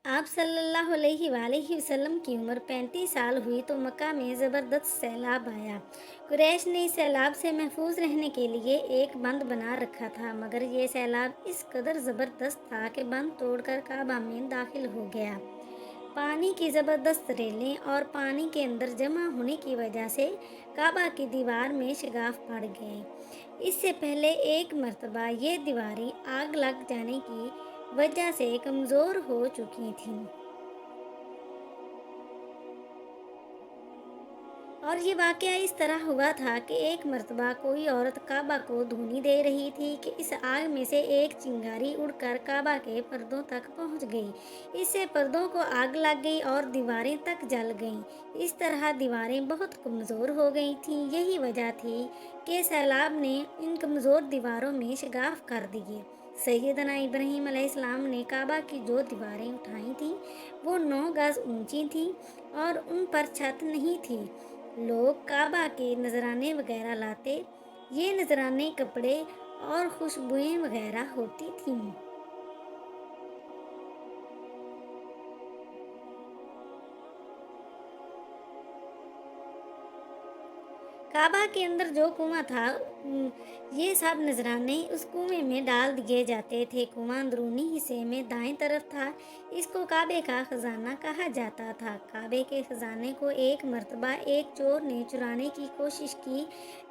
آپ صلی اللہ علیہ وآلہ وسلم کی عمر 35 سال ہوئی تو مکہ میں زبردست سیلاب آیا۔ قریش نے اس سیلاب سے محفوظ رہنے کے لیے ایک بند بنا رکھا تھا، مگر یہ سیلاب اس قدر زبردست تھا کہ بند توڑ کر کعبہ میں داخل ہو گیا۔ پانی کی زبردست ریلیں اور پانی کے اندر جمع ہونے کی وجہ سے کعبہ کی دیوار میں شگاف پڑ گئے۔ اس سے پہلے ایک مرتبہ یہ دیواریں آگ لگ جانے کی وجہ سے کمزور ہو چکی تھیں، اور یہ واقعہ اس طرح ہوا تھا کہ ایک مرتبہ کوئی عورت کعبہ کو دھونی دے رہی تھی کہ اس آگ میں سے ایک چنگاری اڑ کر کعبہ کے پردوں تک پہنچ گئی۔ اس سے پردوں کو آگ لگ گئی اور دیواریں تک جل گئیں۔ اس طرح دیواریں بہت کمزور ہو گئی تھیں۔ یہی وجہ تھی کہ سیلاب نے ان کمزور دیواروں میں شگاف کر دیے۔ سیدنا ابراہیم علیہ السلام نے کعبہ کی جو دیواریں اٹھائی تھیں وہ 9 گز اونچی تھیں اور ان پر چھت نہیں تھی۔ لوگ کعبہ کے نذرانے وغیرہ لاتے۔ یہ نذرانے کپڑے اور خوشبوئیں وغیرہ ہوتی تھیں۔ کعبہ کے اندر جو کنواں تھا، یہ سب نذرانے اس کنویں میں ڈال دیے جاتے تھے۔ کنواں اندرونی حصے میں دائیں طرف تھا۔ اس کو کعبے کا خزانہ کہا جاتا تھا۔ کعبے کے خزانے کو ایک مرتبہ ایک چور نے چرانے کی کوشش کی۔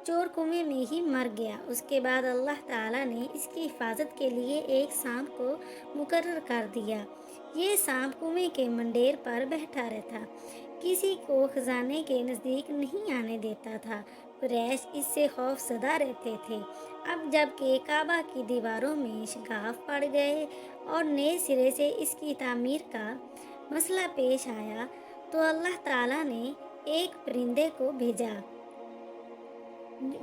چور کنویں میں ہی مر گیا۔ اس کے بعد اللہ تعالیٰ نے اس کی حفاظت کے لیے ایک سانپ کو مقرر کر دیا۔ یہ سانپ کنویں کے منڈیر پر بیٹھا رہتا، کسی کو خزانے کے نزدیک نہیں آنے دیتا تھا۔ قریش اس سے خوف زدہ رہتے تھے۔ اب جب کہ کعبہ کی دیواروں میں شگاف پڑ گئے اور نئے سرے سے اس کی تعمیر کا مسئلہ پیش آیا تو اللہ تعالیٰ نے ایک پرندے کو بھیجا۔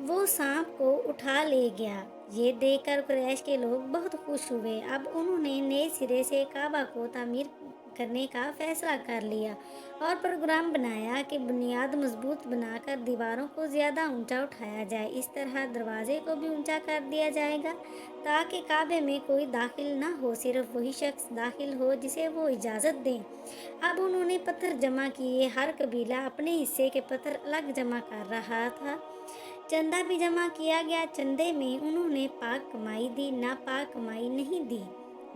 وہ سانپ کو اٹھا لے گیا۔ یہ دیکھ کر قریش کے لوگ بہت خوش ہوئے۔ اب انہوں نے نئے سرے سے کعبہ کو تعمیر کرنے کا فیصلہ کر لیا اور پروگرام بنایا کہ بنیاد مضبوط بنا کر دیواروں کو زیادہ اونچا اٹھایا جائے۔ اس طرح دروازے کو بھی اونچا کر دیا جائے گا تاکہ کعبے میں کوئی داخل نہ ہو، صرف وہی شخص داخل ہو جسے وہ اجازت دیں۔ اب انہوں نے پتھر جمع کیے۔ ہر قبیلہ اپنے حصے کے پتھر الگ جمع کر رہا تھا۔ چندہ بھی جمع کیا گیا۔ چندے میں انہوں نے پاک کمائی دی، ناپاک کمائی نہیں دی۔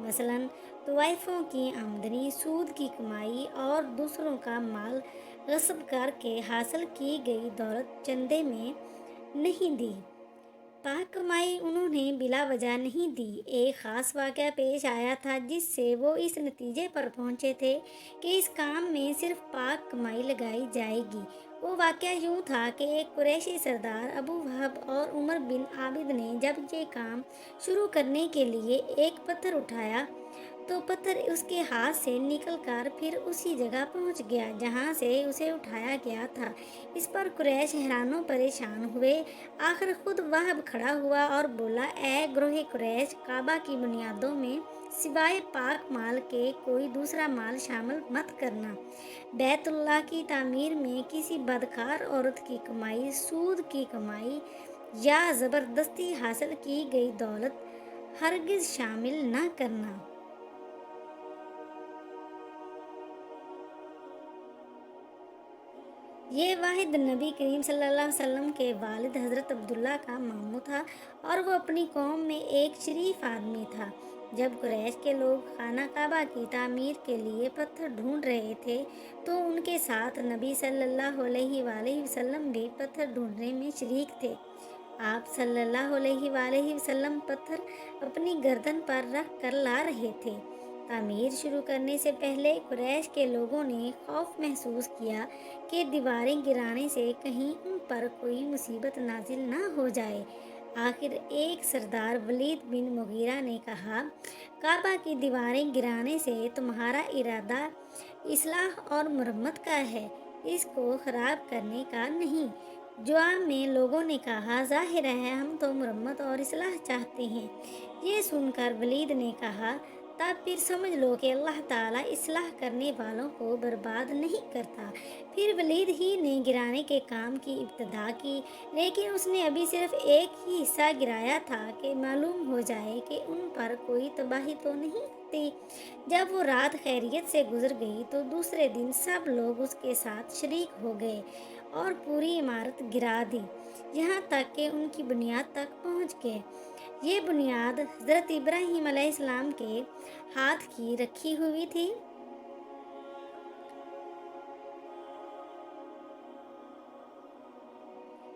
مثلاً طوائفوں کی آمدنی، سود کی کمائی اور دوسروں کا مال غصب کر کے حاصل کی گئی دولت چندے میں نہیں دی۔ پاک کمائی انہوں نے بلا وجہ نہیں دی۔ ایک خاص واقعہ پیش آیا تھا جس سے وہ اس نتیجے پر پہنچے تھے کہ اس کام میں صرف پاک کمائی لگائی جائے گی۔ وہ واقعہ یوں تھا کہ ایک قریشی سردار ابو وہب اور عمر بن عابد نے جب یہ کام شروع کرنے کے لیے ایک پتھر اٹھایا تو پتھر اس کے ہاتھ سے نکل کر پھر اسی جگہ پہنچ گیا جہاں سے اسے اٹھایا گیا تھا۔ اس پر قریش حیران و پریشان ہوئے۔ آخر خود وہب کھڑا ہوا اور بولا، اے گروہ قریش، کعبہ کی بنیادوں میں سوائے پاک مال کے کوئی دوسرا مال شامل مت کرنا۔ بیت اللہ کی تعمیر میں کسی بدکار عورت کی کمائی، سود کی کمائی یا زبردستی حاصل کی گئی دولت ہرگز شامل نہ کرنا۔ یہ واحد نبی کریم صلی اللہ علیہ وسلم کے والد حضرت عبداللہ کا ماموں تھا اور وہ اپنی قوم میں ایک شریف آدمی تھا۔ جب قریش کے لوگ خانہ کعبہ کی تعمیر کے لیے پتھر ڈھونڈ رہے تھے تو ان کے ساتھ نبی صلی اللہ علیہ وآلہ وسلم بھی پتھر ڈھونڈنے میں شریک تھے۔ آپ صلی اللہ علیہ وآلہ وسلم پتھر اپنی گردن پر رکھ کر لا رہے تھے۔ تعمیر شروع کرنے سے پہلے قریش کے لوگوں نے خوف محسوس کیا کہ دیواریں گرانے سے کہیں ان پر کوئی مصیبت نازل نہ ہو جائے۔ آخر ایک سردار ولید بن مغیرہ نے کہا، کعبہ کی دیواریں گرانے سے تمہارا ارادہ اصلاح اور مرمت کا ہے، اس کو خراب کرنے کا نہیں۔ جواب میں لوگوں نے کہا، ظاہر ہے ہم تو مرمت اور اصلاح چاہتے ہیں۔ یہ سن کر ولید نے کہا، तब फिर समझ लो कि अल्लाह ताला इस्लाह करने वालों को बर्बाद नहीं करता। फिर वलीद ही ने गिराने के काम की इब्तिदा की, लेकिन उसने अभी सिर्फ एक ही हिस्सा गिराया था कि मालूम हो जाए कि उन पर कोई तबाही तो नहीं थी। जब वो रात खैरियत से गुजर गई तो दूसरे दिन सब लोग उसके साथ शरीक हो गए और पूरी इमारत गिरा दी, यहाँ तक कि उनकी बुनियाद तक पहुँच गए। ये बुनियाद हज़रत इब्राहीम अलैहिस्सलाम के हाथ की रखी हुई थी।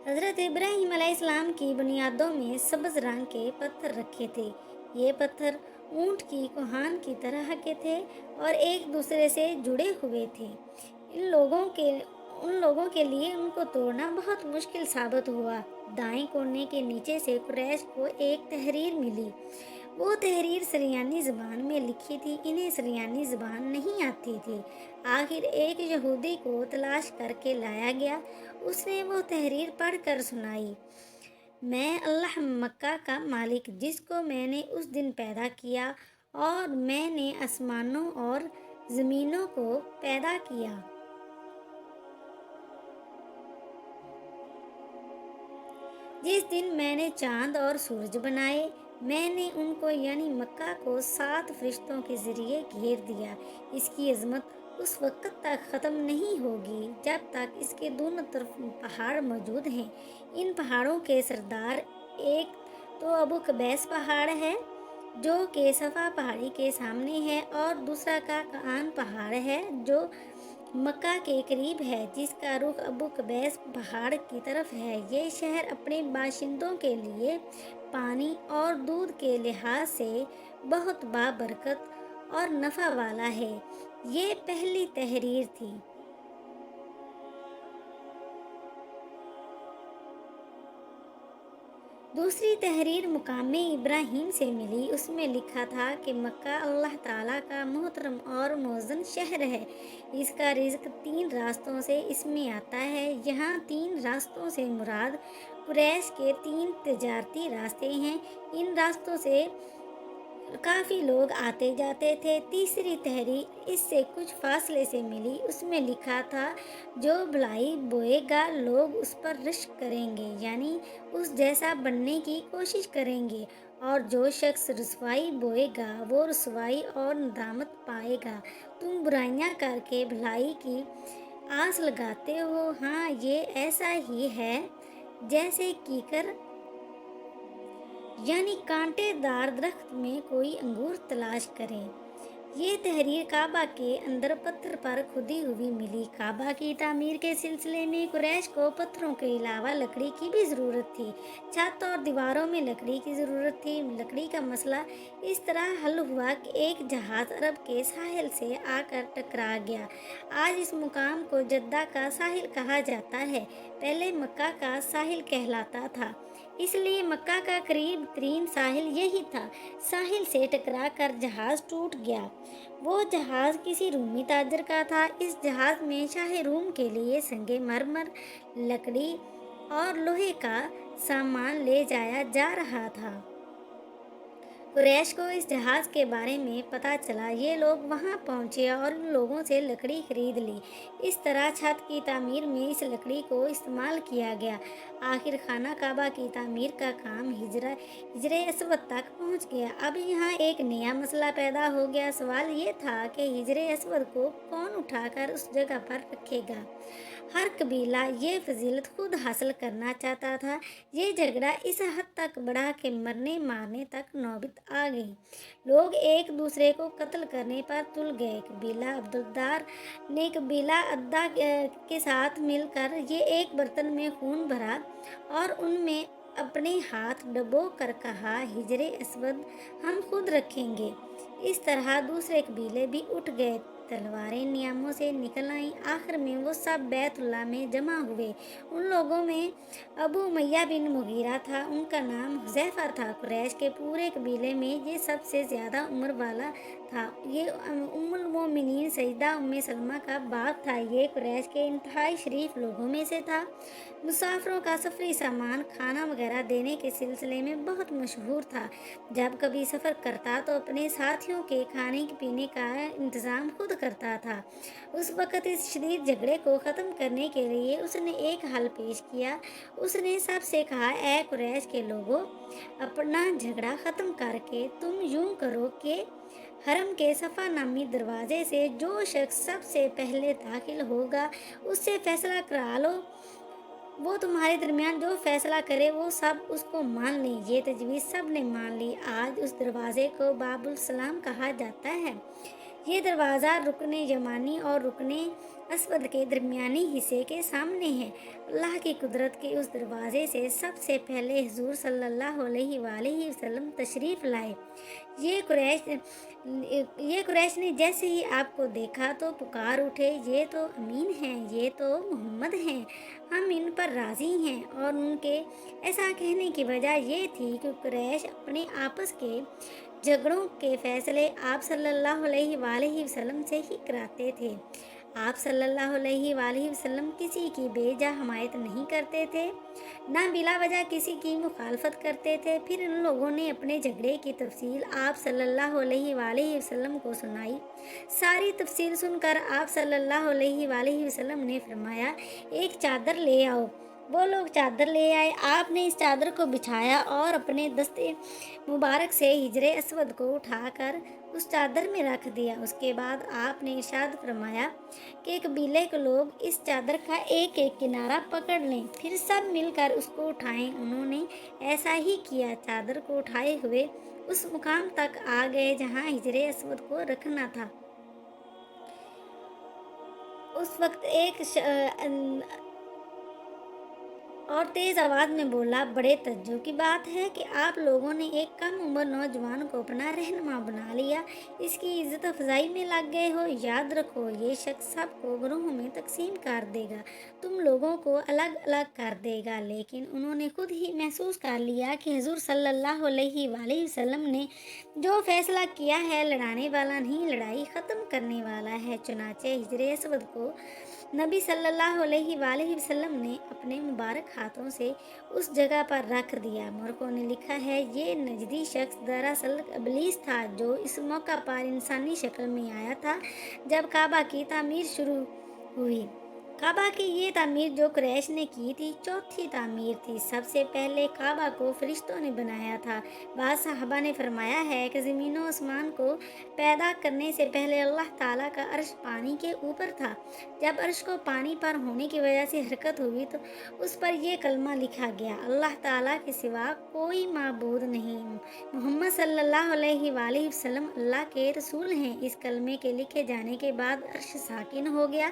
हज़रत इब्राहीम अलैहिस्सलाम की बुनियादों में सब्ज़ रंग के पत्थर रखे थे। ये पत्थर ऊंट की कोहान की तरह के थे और एक दूसरे से जुड़े हुए थे। इन लोगों के उन लोगों के लिए उनको तोड़ना बहुत मुश्किल साबित हुआ। दाएं कोने के नीचे से कुरैश को एक तहरीर मिली। वो तहरीर सरयानी ज़बान में लिखी थी। इन्हें सरयानी ज़बान नहीं आती थी। आखिर एक यहूदी को तलाश करके लाया गया। उसने वो तहरीर पढ़कर सुनाई। मैं अल्लाह मक्का का मालिक, जिसको मैंने उस दिन पैदा किया और मैंने आसमानों और ज़मीनों को पैदा किया। जिस दिन मैंने चांद और सूरज बनाए, मैंने उनको यानी मक्का को 7 फरिश्तों के ज़रिए घेर दिया। इसकी अज़मत उस वक़्त तक ख़त्म नहीं होगी जब तक इसके दोनों तरफ पहाड़ मौजूद हैं। इन पहाड़ों के सरदार एक तो अबू कबैस पहाड़ है, जो कि सफ़ा पहाड़ी के सामने है, और दूसरा काकान पहाड़ है, जो मक्का के करीब है, जिसका रुख अबू कबैस पहाड़ की तरफ है। ये शहर अपने बाशिंदों के लिए पानी और दूध के लिहाज से बहुत बाबरकत और नफ़ा वाला है। ये पहली तहरीर थी। दूसरी तहरीर मुकाम इब्राहीम से मिली। उसमें लिखा था कि मक्का अल्लाह ताला का मोहतरम और मौज़न शहर है। इसका रिज़्क 3 रास्तों से इसमें आता है। यहाँ 3 रास्तों से मुराद कुरैश के 3 तिजारती रास्ते हैं। इन रास्तों से काफ़ी लोग आते जाते थे। तीसरी तहरीर इससे कुछ फासले से मिली। उसमें लिखा था, जो भलाई बोएगा लोग उस पर रिश्क करेंगे, यानी उस जैसा बनने की कोशिश करेंगे, और जो शख्स रुसवाई बोएगा वो रुसवाई और नदामत पाएगा। तुम बुराइयां करके भलाई की आस लगाते हो। हाँ, ये ऐसा ही है जैसे कीकर यानी कांटेदार दरख्त में कोई अंगूर तलाश करे। ये तहरीर काबा के अंदर पत्थर पर खुदी हुई मिली। काबा की तामीर के सिलसिले में कुरैश को पत्थरों के अलावा लकड़ी की भी ज़रूरत थी। छत और दीवारों में लकड़ी की ज़रूरत थी। लकड़ी का मसला इस तरह हल हुआ कि एक जहाज़ अरब के साहिल से आकर टकरा गया। आज इस मुकाम को जद्दा का साहिल कहा जाता है। पहले मक्का का साहिल कहलाता था, इसलिए मक्का का करीब तरीन साहिल यही था। साहिल से टकरा कर जहाज़ टूट गया। वो जहाज़ किसी रूमी ताजर का था। इस जहाज़ में शाह रूम के लिए संगे मरमर, लकड़ी और लोहे का सामान ले जाया जा रहा था। कुरैश को इस जहाज़ के बारे में पता चला। ये लोग वहां पहुंचे और उन लोगों से लकड़ी खरीद ली। इस तरह छत की तामीर में इस लकड़ी को इस्तेमाल किया गया। आखिर खाना काबा की तामीर का काम हिजरे असवद तक पहुंच गया। अब यहाँ एक नया मसला पैदा हो गया। सवाल ये था कि हिजरे असवद को कौन उठाकर उस जगह पर रखेगा। हर कबीला ये फजीलत खुद हासिल करना चाहता था। ये झगड़ा इस हद तक बढ़ा कि मरने मारने तक नौबत आ गई। लोग एक दूसरे को कत्ल करने पर तुल गए। कबीला अब्दुद्दार ने कबीला अद्दा के साथ मिलकर ये एक बर्तन में खून भरा और उनमें अपने हाथ डबो कर कहा, हिजरे असवद हम खुद रखेंगे। इस तरह दूसरे कबीले भी उठ गए। तलवारें नियामों से निकल आईं। आखिर में वो सब बैतुल्लाह में जमा हुए। उन लोगों में अबू उमैया बिन मुगीरा था। उनका नाम हुज़ैफा था। कुरैश के पूरे कबीले में ये सबसे ज़्यादा उम्र वाला था। ये उम्मुल मोमिनीन सैयदा उम्मे सलमा का बाप था। ये कुरैश के इंतहाई शरीफ लोगों में से था। मुसाफिरों का सफरी सामान, खाना वगैरह देने के सिलसिले में बहुत मशहूर था। जब कभी सफ़र करता तो अपने साथियों साथियों के खाने पीने का इंतज़ाम खुद करता था। उस वक़्त इस शदीद झगड़े को ख़त्म करने के लिए उसने एक हल पेश किया। उसने सबसे कहा, "ऐ कुरैश के लोगों, अपना झगड़ा ख़त्म करके तुम यूँ करो कि हरम के सफ़ा नामी दरवाज़े से जो शख्स सबसे पहले दाखिल होगा, उससे फ़ैसला करा लो। वो तुम्हारे दरमियान जो फ़ैसला करे वो सब उसको मान लें।" ये तजवीज़ सब ने मान ली। आज उस दरवाज़े को बाबुल सलाम कहा जाता है। ये दरवाज़ा रुकने यमानी और रुकने अस्वद के दरमियानी हिस्से के सामने है। अल्लाह की कुदरत के उस दरवाज़े से सबसे पहले हुज़ूर सल्लल्लाहु अलैहि वसल्लम तशरीफ़ लाए। ये कुरैश ये कुरैश ने जैसे ही आपको देखा तो पुकार उठे, "ये तो अमीन हैं, ये तो मोहम्मद हैं, हम इन पर राज़ी हैं।" और उनके ऐसा कहने की वजह ये थी कि कुरैश अपने आपस के झगड़ों के फैसले आप सल्लल्लाहु अलैहि वसल्लम से ही कराते थे। आप सल्लल्लाहु अलैहि वसल्लम किसी की बेजा हमायत नहीं करते थे, ना बिला वजह किसी की मुखालफत करते थे। फिर इन लोगों ने अपने झगड़े की तफसील आप सल्लल्लाहु अलैहि वसल्लम को सुनाई। सारी तफसील सुनकर आप सल्लल्लाहु अलैहि वसल्लम ने फरमाया, "एक चादर ले आओ।" वो लोग चादर ले आए। आपने इस चादर को बिछाया और अपने दस्ते मुबारक से हिजरे अस्वद को उठाकर उस चादर में रख दिया। उसके बाद आपने इरशाद फरमाया कि कबीले के लोग इस चादर का एक एक किनारा पकड़ लें, फिर सब मिलकर उसको उठाएं। उन्होंने ऐसा ही किया। चादर को उठाए हुए उस मुकाम तक आ गए जहां हिजरे अस्वद को रखना था। उस वक्त और तेज़ आवाज़ में बोला, "बड़े तज्जुब की बात है कि आप लोगों ने एक कम उम्र नौजवान को अपना रहनुमा बना लिया, इसकी इज़्ज़त अफ़ज़ाई में लग गए हो। याद रखो, ये शख्स सबको ग्रोहों में तक़सीम कर देगा, तुम लोगों को अलग-अलग कर देगा।" लेकिन उन्होंने खुद ही महसूस कर लिया कि हुज़ूर सल्लल्लाहु अलैहि वसल्लम ने जो फ़ैसला किया है, लड़ाने वाला नहीं, लड़ाई ख़त्म करने वाला है। चुनांचे हिजरे अस्वद को नबी सल्लल्लाहु अलैहि वसल्लम ने अपने मुबारक हाथों से उस जगह पर रख दिया। मौरखों ने लिखा है, ये नजदी शख्स दरअसल इब्लीस था जो इस मौका पर इंसानी शक्ल में आया था जब काबा की तामीर शुरू हुई। काबा की ये तामीर जो कुरैश ने की थी, चौथी तामीर थी। सबसे पहले काबा को फरिश्तों ने बनाया था। बाद साहबा ने फरमाया है कि ज़मीन व आसमान को पैदा करने से पहले अल्लाह ताला का अर्श पानी के ऊपर था। जब अर्श को पानी पर होने की वजह से हरकत हुई तो उस पर यह कलमा लिखा गया, "अल्लाह ताला के सिवा कोई माबूद नहीं, मोहम्मद सल्लल्लाहु अलैहि वसल्लम अल्लाह के रसूल हैं।" इस कलमे के लिखे जाने के बाद अर्श साकिन हो गया।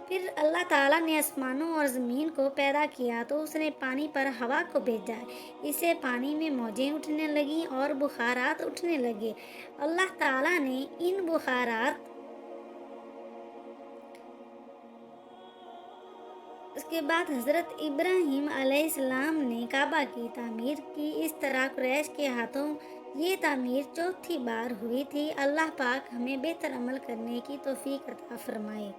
फिर अल्लाह ताला ने आसमानों और ज़मीन को पैदा किया तो उसने पानी पर हवा को भेजा। इससे पानी में मौजें उठने लगीं और बुखारात उठने लगे। अल्लाह ताला ने इन बुखारात उसके बाद हज़रत इब्राहीम अलैहिस्सलाम ने काबा की तामीर की। इस तरह कुरैश के हाथों ये तामीर चौथी बार हुई थी। अल्लाह पाक हमें बेहतर अमल करने की तौफीक अता फरमाए।